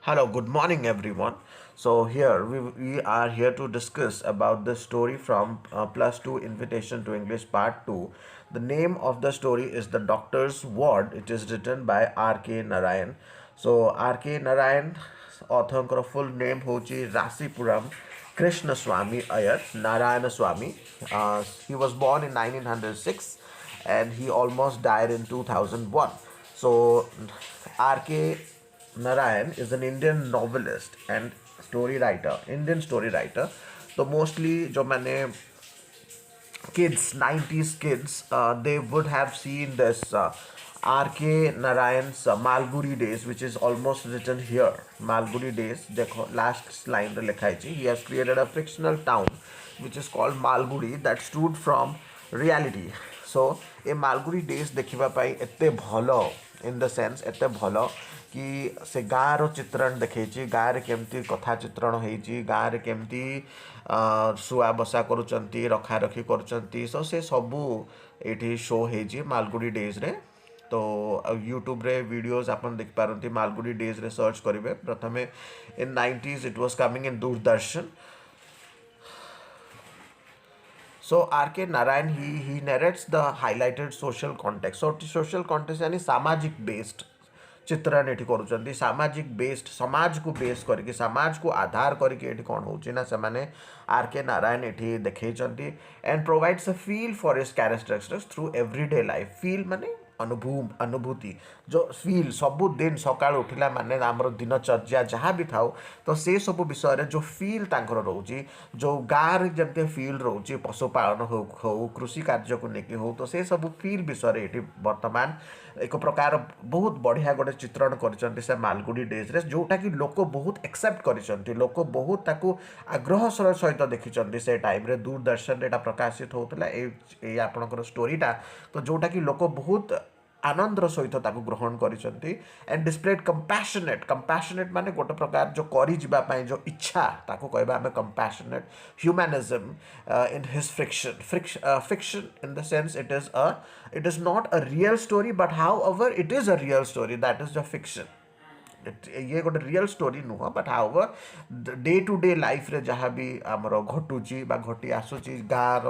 Hello, good morning, everyone. So here we are here to discuss about the story from Plus Two Invitation to English Part Two. The name of the story is The Doctor's Ward. It is written by RK Narayan. So RK Narayan, author full name hochi Rasipuram Krishna Swami Iyer Narayana Swami. He was born in 1906 and he almost died in 2001. So RK Narayan is an Indian novelist and story writer, Indian story writer. So mostly जो मैंने kids, 90s kids, they would have seen this RK Narayan's Malguri Days, which is almost written here. Malguri Days, देखो last line रे लिखा है he has created a fictional town which is called Malguri that stood from reality. So A Malguri Days देखिबा पाई एते भलो in the sense एते भलो कि से गाँव चित्रण देखी गाँव केमती कथा चित्रण होती गाँव केमती शुआ बसा करुँच रखा रखी कर सो से सबू ये शो हो मालगुड़ी डेज रे तो यूट्यूब रे वीडियोस आपन देख पारती मालगुड़ी डेज रे सर्च करेंगे प्रथम इन 90s it was coming in Doordarshan. So RK Narayan he narrates the highlighted social context. So social context यानी सामाजिक बेस्ड चित्रण ये करुँच सामाजिक बेस्ड समाज को बेस करके समाज को आधार करके ये कौन हो से RK Narayan ये देखई and provides a feel for his characteristics through everyday life. Feel माने अनुभूति जो फील सबु दिन सकाळ उठिला माने आमर दिनचर्या जहाँ भी थाउ तो से सब विषय जो फील तांकर रोची जो गाँव जमती फील रोची पशुपालन हो कृषि कार्य को लेकिन हो तो से सब फील विषय ये वर्तमान एक प्रकार बहुत बढ़िया गोटे चित्रण कर से मालगुड़ी डेज रे जोटा कि लोक बहुत एक्सेप्ट कर लोक बहुत ताकू आग्रह सहित देखी से टाइम रे दूरदर्शन एटा प्रकाशित होता है आपणकर स्टोरीटा तो जोटा कि लोक बहुत आनंदर सहित ताकू ग्रहण करिसेंती एंड डिस्प्लेड कंपैशनेट माने गोटे प्रकार जो करी जिबा पई जो इच्छा ताकू कहबा हमें compassionate humanism in his fiction in the sense it is not a real story but however it is a real story that is the fiction. ये गोटे रियल स्टोरी नुह but however day to day life रे जहाँ भी आमर घटुची बा घटी आसूची गाँव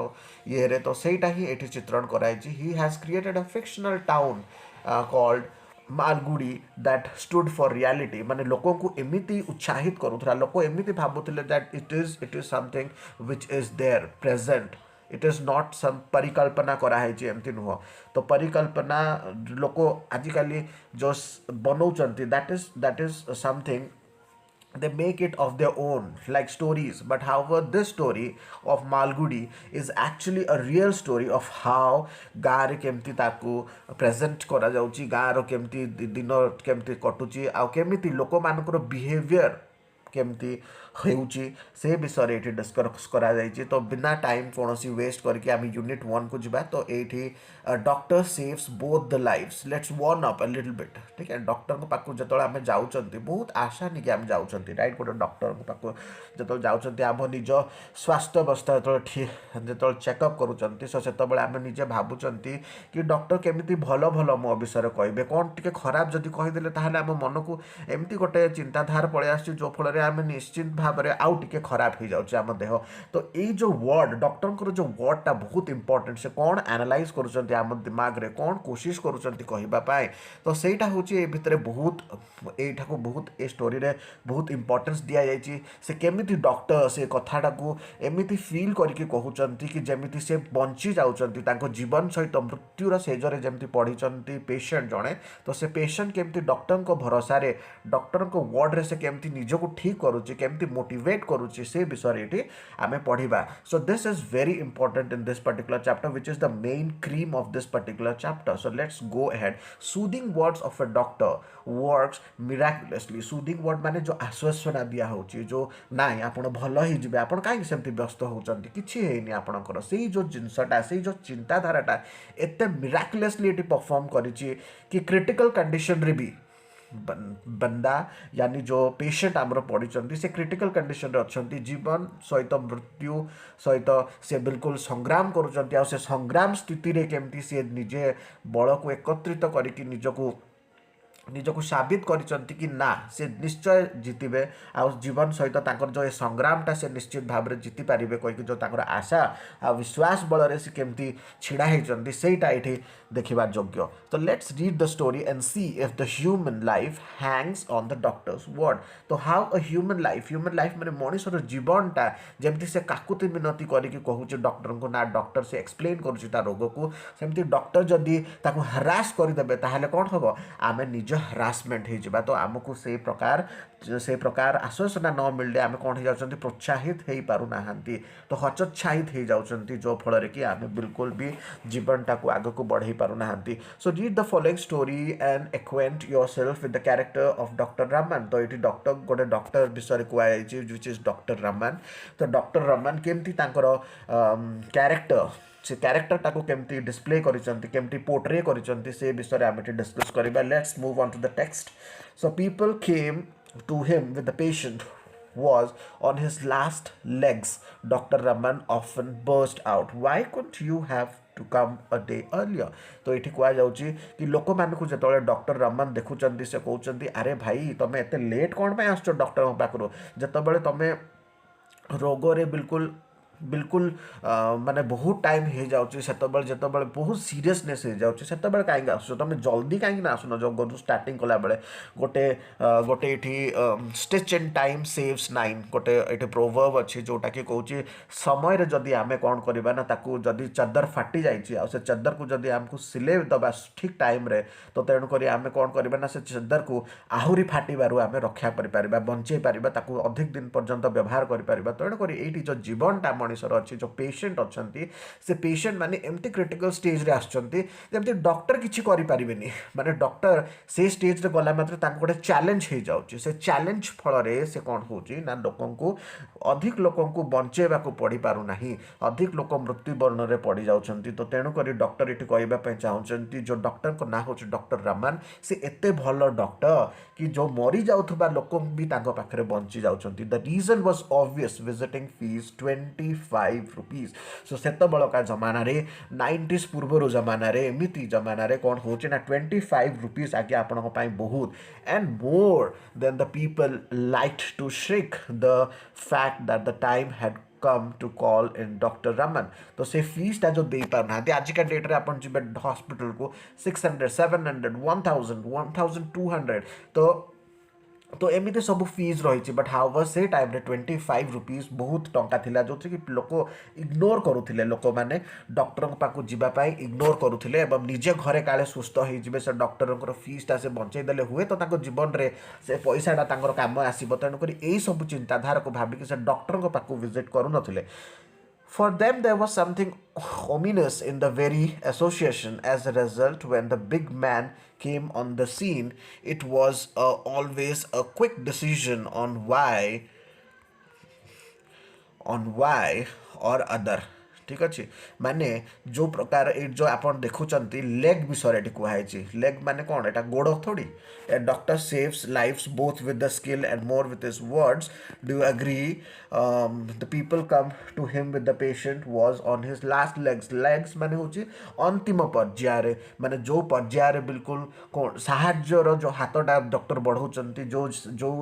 ये रे तो सेटा ही एठी चित्रण कराई he has created a fictional town called Malgudi that stood for reality माने लोकों को एमिति उत्साहित करूथरा लोक एमिति भाबुथिले that it is something which is there present. It is not some परिकल्पना कराई एमती नुह तो परिकल्पना लोक आजिकल जो बनाऊँच that is something they make it of their own like stories but however this story of Malgudi is actually a real story of how गाँव केमती ताकू प्रेजेंट करा जाउची गाँव केमती दिन केमती कटुची आ केमती लोक मानकर बिहेवियर केमती होउची से विषय ये डिस्कस करा जाइए तो बिना टाइम कौन सी वेस्ट करके आम यूनिट 1 को जीवा तो ये doctor saves both the lifes let's warm up a little bit ठीक है. डॉक्टर को पाक जो आम जाऊँ बहुत आशा नहीं कि आम जाऊँ राइट गोटे डॉक्टर को पाक जो जाऊँ आम निज स्वास्थ्य अवस्था जो चेकअप करूँ सो से आम निजे भावुंट कि डॉक्टर केमी भल भल मो विषय कहे कौन टी खराब जदि कहीदे ताहले आम मन को एमती गोटे चिंताधार पलि आस जो फल आम निश्चिंत भाव में आउ टे खराब हो जाऊँ आम देह तो ये जो वर्ड डॉक्टर जो वर्डटा बहुत इंपोर्टेंट से कौन एनालाइज कर आम दिमाग रे कौन कोशिश करूँपाई तो सहीटा हूँ ये भितर बहुत यहीटा को बहुत ए स्टोरी रे बहुत इंपोर्टेंस दि जाइए से केमिति डॉक्टर से कथाटा को एमिति फील करके कहते कि जमी से बंची जाऊँ जीवन सहित मृत्युर सेजरे जमी पढ़ी पेशेंट जड़े तो से पेशेंट केमती डॉक्टर को भरोसा रे डॉक्टर को वर्ड रे से केमती निजको ठीक करुच्ची केमती मोटिवेट करुच्ची से विषय ये आम पढ़ा. So this is very important in this particular chapter which is the main cream of this particular chapter. So let's go ahead. Soothing words of a doctor works miraculously. Soothing word माने जो आश्वासना दिया होची जो नाई आपण भल ही जिबे आपण काहे सेमती व्यस्त होचंती किछि हेनी आपणकर सेही जो जिनसटा सेही जो चिंताधाराटा एते मिराकुलसली एटी परफॉर्म करिछि कि क्रिटिकल कंडीशन रे भी बंदा यानी जो पेशेंट आमर पढ़ी से क्रिटिकल कंडीशन अच्छा जीवन सहित मृत्यु सहित से बिल्कुल संग्राम कर संग्राम स्थिति रे केमती से निजे बल को एकत्रित करके निजको ନିଜକୁ ସାବିତ କରିଛନ୍ତି କି ନା ସେ ନିଶ୍ଚୟ ଜିତିବେ ଆଉ ଜୀବନ ସହିତ ତାଙ୍କର ଯେଉଁ ଏ ସଂଗ୍ରାମଟା ସେ ନିଶ୍ଚିତ ଭାବରେ ଜିତି ପାରିବେ କହିକି ଯେଉଁ ତାଙ୍କର ଆଶା ଆଉ ବିଶ୍ୱାସ ବଳରେ ସେ କେମିତି ଛିଡ଼ା ହେଇଛନ୍ତି ସେଇଟା ଏଠି ଦେଖିବା ଯୋଗ୍ୟ। ତ let's read the story and see if the human life hangs on the doctor's ward. ତ ହାଉ ଅ ହ୍ୟୁମାନ୍ ଲାଇଫ୍ ମାନେ ମଣିଷର ଜୀବନଟା ଯେମିତି ସେ କାକୁତି ମିନତି କରିକି କହୁଛି ଡକ୍ଟରଙ୍କୁ ନା ଡକ୍ଟର ସେ ଏକ୍ସପ୍ଲେନ୍ କରୁଛି ତା ରୋଗକୁ, ସେମିତି ଡକ୍ଟର ଯଦି ତାକୁ ହ୍ରାସ କରିଦେବେ ତାହେଲେ କ'ଣ ହେବ ଆମେ ନିଜ ହ୍ରାସମେଣ୍ଟ ହେଇଯିବା। ତ ଆମକୁ ସେ ପ୍ରକାର ଆଶ୍ୱାସନା ନ ମିଳିଲେ ଆମେ କ'ଣ ହେଇଯାଉଛନ୍ତି ପ୍ରୋତ୍ସାହିତ ହେଇପାରୁନାହାନ୍ତି, ତ ହଚୋତ୍ସାହିତ ହେଇଯାଉଛନ୍ତି ଯେଉଁ ଫଳରେ କି ଆମେ ବିଲକୁଲ ବି ଜୀବନଟାକୁ ଆଗକୁ ବଢ଼େଇ ପାରୁନାହାନ୍ତି। So read the following story and acquaint yourself with the character of doctor Raman. ତ ଏଠି ଗୋଟେ ଡକ୍ଟର ବିଷୟରେ କୁହାଯାଇଛି ହ୍ୱିଚ୍ ଇଜ୍ ଡକ୍ଟର ରାମାନ। ତ ଡକ୍ଟର ରାମାନ କେମିତି ତାଙ୍କର କ୍ୟାରେକ୍ଟର से କ୍ୟାରେକ୍ଟରଟାକୁ କେମିତି ଡିସପ୍ଲେ କରିଛନ୍ତି କେମିତି ପୋର୍ଟ୍ରେ କରିଛନ୍ତି ସେ ବିଷୟରେ ଆମେ ଏଠି ଡିସ୍କସ୍ କରିବା। Let's move on to the text. So people came to him with the patient was on his last legs. Dr. Raman often burst out, why couldn't you have to come a day earlier? तो ये कुछ कि लोक मानक जो doctor Raman देखुं से कहते अरे भाई तुम एत लेट कौन पे आस डॉक्टर पाखु जिते तुम रोगरे बिल्कुल बिल्कुल माने बहुत टाइम हो जाऊँगी से बहुत सीरियसनेस हो जाऊँगी से कहीं आस तुम जल्दी कहीं आसन जो स्टार्टिंग कला बेले गोटे गोटे ये stitch and time saves nine गोटे ये प्रोवर्ब अच्छी जोटा कि कौन समय जदि आम कौन करवा ना ताकू जदि चदर फाटी जाइए से चदर को जदि आमको सिले दबा ठीक टाइम रे तो तेणुक आम कौन करवा ना से चदर को आहरी फाटू आम रक्षा कर बंचे पार ताकू अधिक दिन पर्यंत व्यवहार कर तेणुक ये जो जीवनटा मनीषर अच्छी जो पेशेंट अच्छा से पेशेंट माने एमती क्रिटिकल स्टेज रे आसती डॉक्टर किसी करें माने डॉक्टर से स्टेज रे गला मात्र गोटे चैलेंज हो जाऊँगी से चैलेंज फल से कौन होना लोक अधिक लोक बंचेवा पड़ पारना अधिक लोक मृत्युवरण में पड़ जाती। तो तेणुक डॉक्टर ये कहवाई चाहते जो डॉक्टर को ना हूँ डॉक्टर रामान से एत भल डॉक्टर कि जो मरी जाऊा लोक भी पाखे बंची जाती। The reason was obvious visiting fees 25 rupees. सो से बड़का जमाना रे 90s पूर्वर जमाना रे एमती जमाना रे कौन हो 25 रुपीज आगे आपण बहुत and more than the people liked to shirk the fact that the time had come to call in doctor Raman. तो से फीसटा जो दे पारना आजिका डेट्रे आप हॉस्पिटल को 600 700 1000 1200 तो एमती सब फीस रही बट हाउवर से टाइम रे 25 रुपीज बहुत टंका थिला जो कि लोक इग्नोर करुले लोक मैंने डॉक्टर पाक जावाई इग्नोर करुले एवं निजे घरे काले सुस्थ हो से डॉक्टर फीसटा से बंचेदेले हुए तो जीवन में से पैसाटा काम आसो तेणुक यही सब चिंताधारा को भाविक से डॉक्टर पाक visit करुले। For them, there was something ominous in the very association. As a result, when the big man came on the scene, it was always a quick decision on why or other. ठीक अच्छे माने जो प्रकार ये जो आप देखुंत leg विषय कहुई leg माने कौन एटा गोड़ थोड़ी a doctor saves lives both with the skill and more with his words do you agree the people come to him with the patient was on his last legs माने होची अंतिम पर्यायर माने जो पर्यायर बिल्कुल कौन साहाज्यर जो हाथटा डॉक्टर बढ़ाऊँ जो जो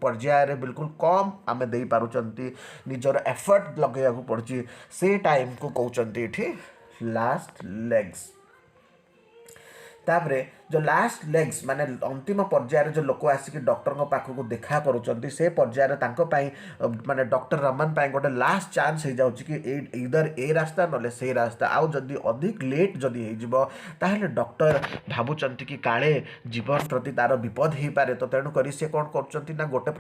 पर्यायर बिल्कुल कम आम दे पारुचंती निजर एफर्ट लगे पड़ी से टाइम को कहते लास्ट लेग्स। तापरे जो लास्ट लेग्स माने अंतिम पर्यायर जो लोक आसिक डॉक्टर पाखक देखा करुँच से पर्यायर माने डॉक्टर रमन गोटे लास्ट चांस हो जाऊँ कि इधर ए रास्ता ना से रास्ता आउ जदि अधिक लेट जदि ताहले डॉक्टर भावुंट कि काले जीवन प्रति तार विपद हो पारे तो तेणुक से कौन कर गोटे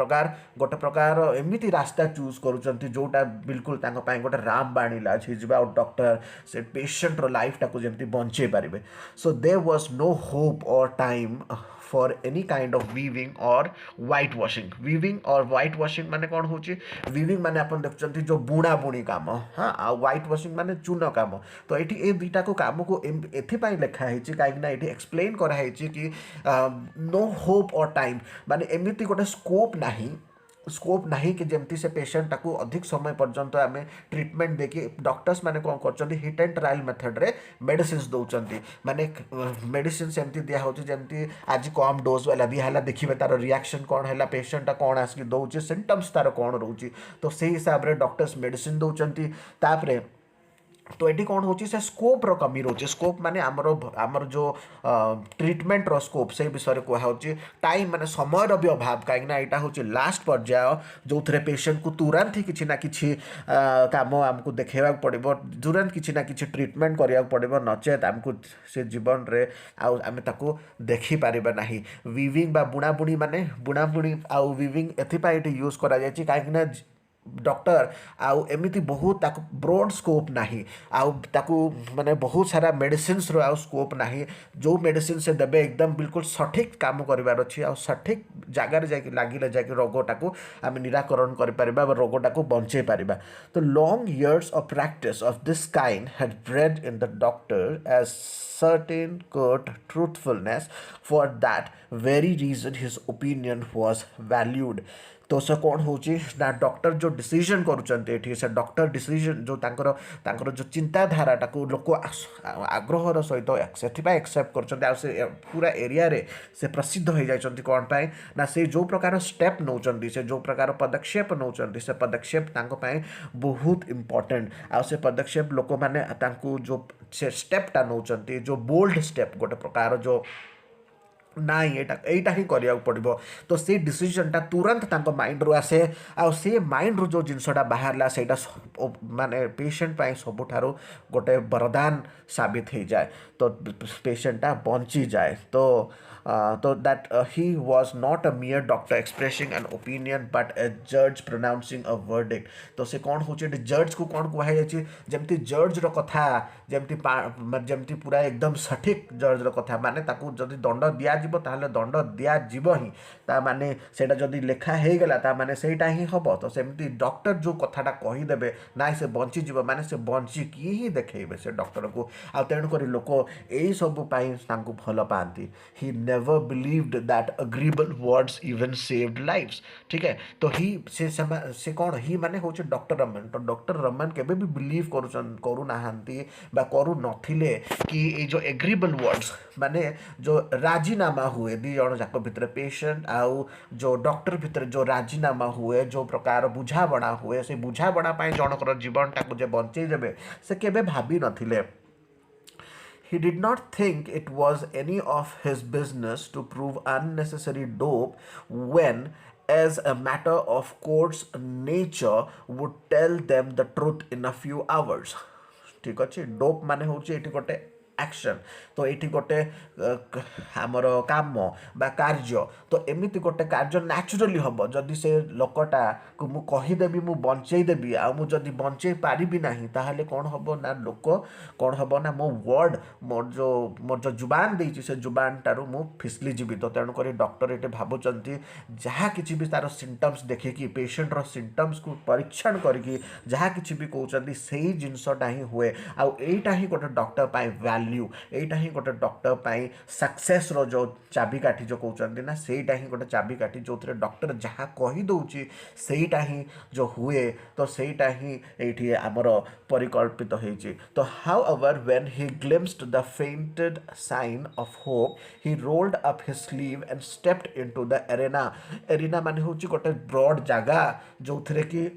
प्रकार एमती रास्ता चूज करुँच जोटा बिल्कुल गोटे राम बाणी लाज हो डॉक्टर से पेशेंट रो लाइफ टाक जमी बंचे पारे। So there was no hope or time for any kind of weaving or whitewashing. Weaving or whitewashing माने कौन होची weaving माने अपन देखुचंती जो बुणा बुणी काम हाँ आ whitewashing माने चून काम। तो ये ए दुईटा को काम को एथिपाई लिखा है कहीं ये एक्सप्लेन कराई कि नो होप और टाइम माने एमती गोटे स्कोप नहीं स्कोप नहीं कि जमती से पेशेंट टाकू अधिक समय पर्यंत आम ट्रिटमेंट देखिए डॉक्टर्स मैंने कौन कर हिट एंड ट्रायल मेथड रे मेडिसिन दौरान माने मेडिसिन सेमती दिया होची जमती आज कम डोज वाला दिया देखिए तार रिएक्शन कौन है पेशेंट कौन आसिक दौर सिम्पटम्स तार कौन रोचे तो से हिसाब से डॉक्टर्स मेडिसिन दौरान तापर तो ये कौन होची से स्कोप रो कमी रोचे स्कोप माने आमर जो ट्रिटमेंट रो स्कोप से विषय कहुच्छे टाइम माने समय रो भी अभाव कहीं यहाँ हूँ लास्ट पर्याय जो थे पेशेंट को तुरंत ही किसी ना कि काम आमको देखा पड़ो तुरंत किसी ना कि ट्रिटमेंट करा पड़ो नचेत आमको से जीवन रे आम ताको देखिपर ना विविंग बा बुणाबुणी माने बुणाबुणी आउ विविंग एथपाई यूज करा कहीं डॉक्टर आउ एमती बहुत ताकू ब्रॉड स्कोप नहीं आउ ताकू माने बहुत सारा मेडिसिन्स रो आउ स्कोप नहीं जो मेडिसिन से देबे एकदम बिल्कुल सठिक काम करिवार अछि आउ सठिक जगार जाकि लागिले जाकि रोगटाकू आम निराकरण करिपारिबा रोगटाकू बंचे पारिबा तो long years of practice of this kind had bred in the doctor as certain court truthfulness. For that very reason his opinion was valued. तो से कौन होची ना डॉक्टर जो डिसीजन करुँचे से डॉक्टर डिसीजन जो तांकर जो चिंताधाराटा को लोक आग्रहर सहित से एक्सेप्ट कर पूरा एरिया रे से प्रसिद्ध हो जाती कौन पाए ना से जो प्रकार स्टेप नौचंती से जो प्रकार पदक्षेप नौचंती से पदक्षेप तांको पाए बहुत इम्पोर्टेंट आ से पदक्षेप लोक मैंने तांको जो से स्टेपटा नौचंती जो बोल्ड स्टेप गोटे प्रकार जो ना एटा ही करिया पड़ो तो से डिसीजनटा तुरंत माइंड रू आसे आ से माइंड रू जो जिनसटा बाहरला से माने पेशेंट पाई सबुठारु गोटे वरदान साबित हो जाए तो पेशेंटा बंची जाए तो that he was not a mere doctor expressing an opinion but a judge pronouncing a verdict तो से कौन होचे जज को कौन कहा जाए जमती जज रो कथा जमती पूरा एकदम सठिक जज रो कथा माने ताकू जदि दंड दिया जिवो ताहले दंड दिया जिवो ही ता माने सेटा जदि लेखा हे गला ता माने सेटा ही हबो तो सेमती डॉक्टर जो कथाटा कहि देबे ना से बंची जिवो माने से बंची की ही देखेबे से डॉक्टर को आ तेणु करी लोक एई सब पाई तांकू भल पाती ही never believed that agreeable words even saved lives ठीक है तो ही से कौन ही माने होचे डॉक्टर रमन तो डॉक्टर रमन केबे भी बिलीव करू नाहांती बा करू नथिले कि ए जो एग्रीबल वर्ड्स माने जो राजीनामा हुए दी जण जाक भितर पेशेंट आउ जो डॉक्टर भितर जो राजीनामा हुए जो प्रकार बुझाबणा हुए से बुझाबणा पाई जनकर जीवनटा को जे बंचई देबे से केबे भाबी नथिले He did not think it was any of his business to prove unnecessary dope when, as a matter of course nature, would tell them the truth in a few hours. ठीक अच्छे डोप माने होची एठी गोटे action तो ये गोटे आमर काम बा कार्य तो एमती गोटे कार्य न्याचुराली हम जदि से लोकटा को मु कहीदेवी मु बंचई देवी आ मु जदि बंचई पारिबी नाही ताहले कौन हम ना लोक कौन हम ना मो वर्ड मोर जो जुबान देछि से जुबान टारू मु फिसली जीवी तो तेणुक डॉक्टर ये भावुंट जहाँ किसी भी तार सिम्पटम्स देखिकी पेशेंट रो सिम्पटम्स को परीक्षण करके जहाँ किसी भी कहते से ही जिनसटा ही हुए आईटा ही गोटे डॉक्टर पाई वैल्यू एटा ही गोटे डॉक्टर पाई सक्सेस रो जो चाबिकाठी जो कहते ना सेटा ही गोटे चाबिकाठी जो थे डॉक्टर जहाँ कही दौची सेटा ही जो हुए तो सेटा ही एठी आमर परिकल्पित होइछि तो however when he glimpsed the faintest sign of hope he rolled up his sleeve and stepped into the arena माने होछि गोटे ब्रॉड जगह जो थे कि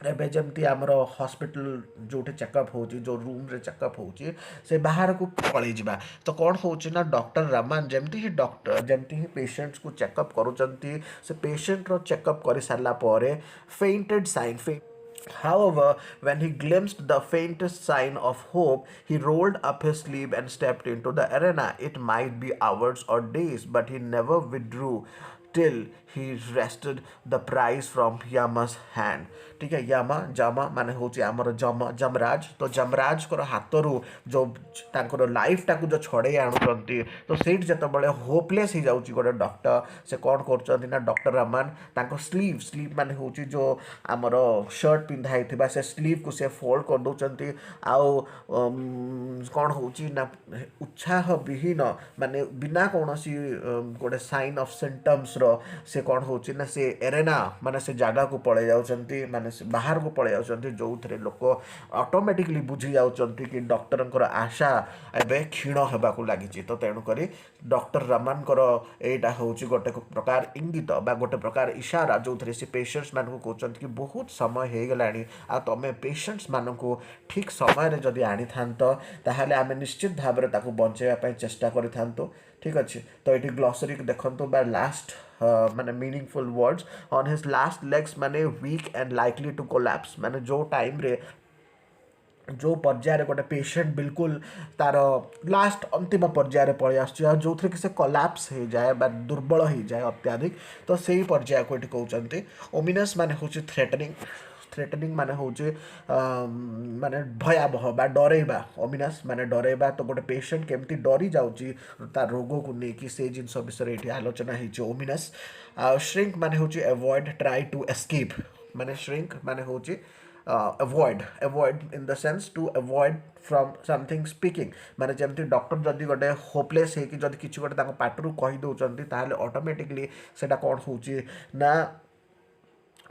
एबे जमती आमर हॉस्पिटल जो चेकअप हो जो रूम रे चेकअप हो से बाहर को पलि जावा तो कौन हो ना डॉक्टर रमन जमती ही डॉक्टर जमती ही पेशेंट्स को चेकअप करुँच से पेशेंट रो चेकअप कर सारा पर fainted sign However, when he glimpsed the faintest sign of hope, he rolled up his sleeve and stepped into the arena. It might be hours or days, but he never withdrew till he wrested the prize from Yama's hand. ठीक है यामा जामा माने होची आमर जमराज तो जमराज को हाथरू जो तांकर life टाकू जो छड़े आणुचंती तो सेठ जतबले होपलेस ही जाउची गोटे डॉक्टर से कौन करचंती ना डॉक्टर रमन तांको स्लीव माने होची जो आमर शर्ट पिंधा हिथिबा से स्लीव को से फोल्ड कर दउचंती आउ कौन होची ना उत्साह विहीन माने बिना कोनोसी गोटे साइन ऑफ सिम्पटम्स रो से कौन होची ना से एरेना माने से जगह को पड़े जाउछंती माने से बाहर को पड़े जाउछंती जो थे लोक ऑटोमेटिकली बुझी जाउछंती कि डॉक्टर आशा एबे क्षीण हेबाकू लागिची तो तेणु करी डॉक्टर रमान एटा होची गोटे प्रकार इंगित बा गोटे प्रकार इशारा जो थे से पेशेंट्स मान को कहते कि बहुत समय हो गलानी आ तमें पेशेंट्स मान को ठीक समय जदि आनी था ताहले आमे निश्चित भाव में ताकू बचाइवाई चेष्टा करि थांतो ठीक अच्छे तो ये ग्लॉसरी देखो बा लास्ट माने meaningful words on his last legs माने weak and likely to collapse माने जो टाइम रे जो पर्यायर गोटे पेशेंट बिल्कुल तार लास्ट अंतिम पर्यायर पलि आसो जो थे कि से कोलैप्स हो जाए बा दुर्बल हो जाए अत्याधिक तो सही पर्याय को ये कहते ओमिनस माने हूँ थ्रेटनिंग थ्रेटनिंग माने हूँ माने भयावह बा डरैबा ओमिनस माने डरैबा तो गोटे पेशेंट केमती डरी जाऊँगी तार रोग को लेकिन से जिन विषय ये आलोचना होती ओमिनस श्रिंक माने हूँ एवॉइड ट्राई टू एस्केप माने श्रिंक माने हूँ avoid in the sense to avoid from something speaking माने जमती डॉक्टर जदि गोटे होपलेस है कि जदि किसी गोटे पाटरू कही दौरान ताहले ऑटोमेटिकली सेटा कौन होची ना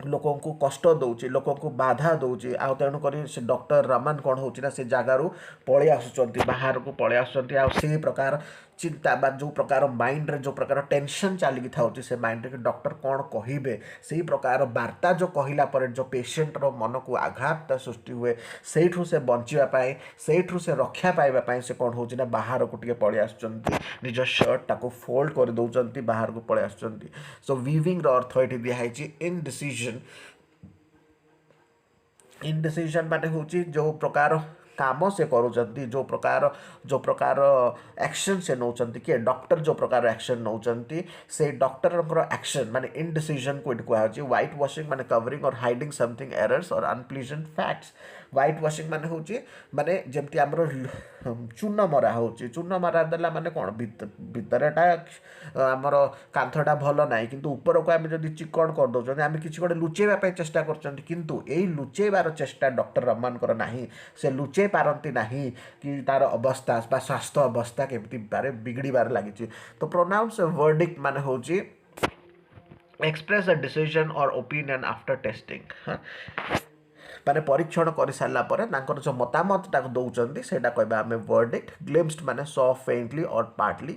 लोकों को कष्ट दौची लोकों को बाधा दौची आ तेणु करी से डॉक्टर रमान कौन होची ना से जगारू पलि आसुचंती बाहर को पलि आसुचंती आ से प्रकार चिंता बा जो प्रकार माइंड रे जो प्रकार टेंशन चली था से माइंड रे डॉक्टर कौन कहे से प्रकार वार्ता जो कहला पर जो पेशेंट रो मन को आघात सृष्टि हुए सेठू से बचाई सेठू से रक्षा पाइबापी से कौन होची ना बाहर को टे पलि आसुचंती निज शर्ट टाको फोल्ड कर दौरान बाहर को पलि आसुचंती सो वीविंग रो अर्थ ये दिखाई इनडिसीजन माने होची जो प्रकार काम से करूँगी जो प्रकार एक्शन से नौचंती कि डॉक्टर जो प्रकार एक्शन नौचंती से डॉक्टर एक्शन माने इनडिसीजन को कहुच्छी व्हाइट वॉशिंग माने कवरिंग और हाइडिंग समथिंग एरर्स और अनप्लीजेंट फैक्ट्स व्हाइट वॉशिंग माने होची माने जमती आमर चून मरा होची चून मरा देला माने कौन भितरटा आमर कांथटा भल ना किंतु ऊपर को आम जब चिकण कर दौरान आम किसी गोटे लुचेवाई चेष्टा किंतु यही लुचेबार चेष्टा डॉक्टर रमान ना से लुचे पारती नहीं कि तार अवस्था बा स्वास्थ्य अवस्था केमती बारे बिगड़बार लगी तो प्रोनाउंस वर्डिक्ट माने होची एक्सप्रेस अ डिसीजन और ओपिनियन आफ्टर टेस्टिंग माने परीक्षण कर सारा पर जो मतामत दौरान से कहवा आम वर्डिक्ट ग्लिम्स्ड माने सॉ फेंटली और पार्टली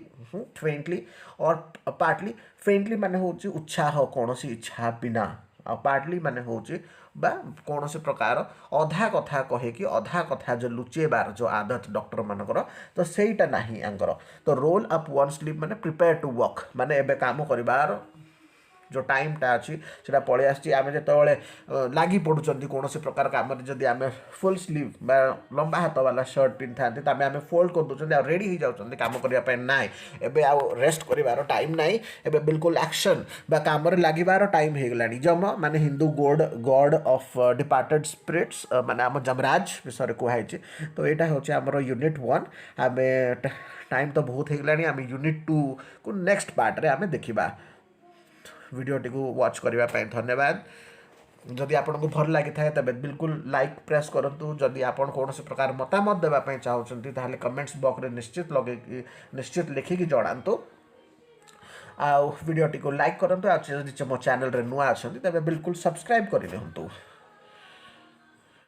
फेंटली माने होची उत्साह कौन इच्छा बिना आ पार्टली माने होची बा कौन से प्रकार अधा कथा कहे कि अधा कथा जो लुचेबार जो आदत डॉक्टर मानकर तो सहीटा नहीं आंकर तो रोल अप वन स्लीप माने प्रिपेयर टू वर्क माने एबे काम करिबार जो टाइमटा अच्छी से पलि आम जो लगी पड़ुंट कौन से प्रकार कम जदि आम फुल स्लीव बा लंबा हाथ वाला शर्ट पिंधि था तो आम फोल्ड कर दूसरे आ रेडी हो जाऊँ कम करने ना एबे आ रेस्ट कर टाइम ना एबे बिल्कुल एक्शन बा कम लगिबार टाइम हो गला जम माने Hindu god of departed spirits माने आम जमराज विषय कहुई तो यहाँ हूँ आमर यूनिट 1 आम टाइम तो बहुत हो गला आम यूनिट 2 को नेक्स्ट पार्ट रे आम देखा वीडियोटी को वॉच करने धन्यवाद जदि आपको भल लगी था तबे बिल्कुल लाइक प्रेस करूँ जदि आप कौन से प्रकार मतामत देवाई चाहते ताहले कमेंट्स बॉक्स में निश्चित लगे निश्चित लिखिकी जनातु आ वीडियोटी को लाइक करूँ आज मो चैनल रे नुआ अच्छा तबे बिल्कुल सब्सक्राइब कर दिंतु।